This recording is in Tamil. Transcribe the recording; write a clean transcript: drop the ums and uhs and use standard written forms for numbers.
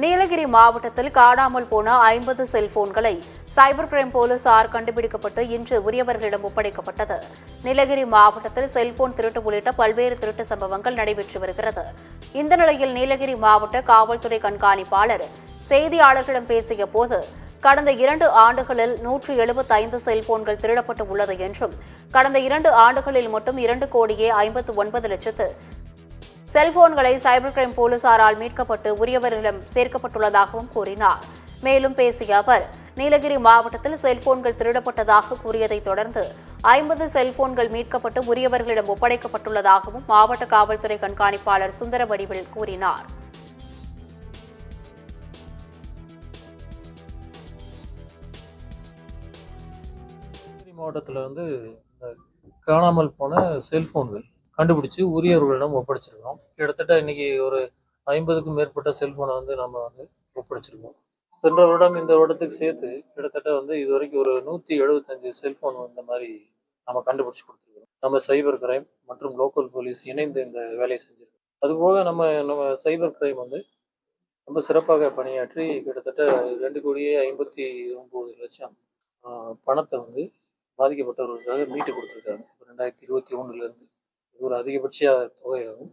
நீலகிரி மாவட்டத்தில் காணாமல் போன 50 செல்போன்களை சைபர் கிரைம் போலீசார் கண்டுபிடிக்கப்பட்டு இன்று உரியவர்களிடம் ஒப்படைக்கப்பட்டது. நீலகிரி மாவட்டத்தில் செல்போன் திருட்டு உள்ளிட்ட பல்வேறு திருட்டு சம்பவங்கள் நடைபெற்று வருகிறது. இந்த நிலையில் நீலகிரி மாவட்ட காவல்துறை கண்காணிப்பாளர் செய்தியாளர்களிடம் பேசிய போது, கடந்த 2 ஆண்டுகளில் 175 செல்போன்கள் திருடப்பட்டு உள்ளது என்றும், கடந்த 2 ஆண்டுகளில் மட்டும் 2,59,00,000 செல்போன்களை சைபர் கிரைம் போலீசாரால் மீட்கப்பட்டு உரியவர்களிடம் சேர்க்கப்பட்டுள்ளதாகவும் கூறினார். மேலும் பேசிய அவர், நீலகிரி மாவட்டத்தில் செல்போன்கள் திருடப்பட்டதாக கூறியதைத் தொடர்ந்து 50 செல்போன்கள் மீட்கப்பட்டு உரியவர்களிடம் ஒப்படைக்கப்பட்டுள்ளதாகவும் மாவட்ட காவல்துறை கண்காணிப்பாளர் சுந்தரவடிவேல் கூறினார். மாவட்டத்தில் இந்த காணாமல் போன செல்போன்கள் கண்டுபிடிச்சு உரியவர்களிடம் ஒப்படைச்சிருக்கோம். கிட்டத்தட்ட இன்னைக்கு ஒரு 50க்கும் மேற்பட்ட செல்போனை நம்ம ஒப்படைச்சிருக்கோம். சென்ற வருடம் இந்த வருடத்துக்கு சேர்த்து கிட்டத்தட்ட இது வரைக்கும் ஒரு 175 செல்போன் இந்த மாதிரி நம்ம கண்டுபிடிச்சு கொடுத்துருக்கோம். நம்ம சைபர் கிரைம் மற்றும் லோக்கல் போலீஸ் இணைந்து இந்த வேலையை செஞ்சிருக்கோம். அதுபோக நம்ம சைபர் கிரைம் ரொம்ப சிறப்பாக பணியாற்றி கிட்டத்தட்ட 2,59,00,000 பணத்தை பாதிக்கப்பட்டவர்களுக்காக மீட்டு கொடுத்துருக்காங்க. 2021 இருந்து இது ஒரு அதிகபட்ச தொகையாகும்.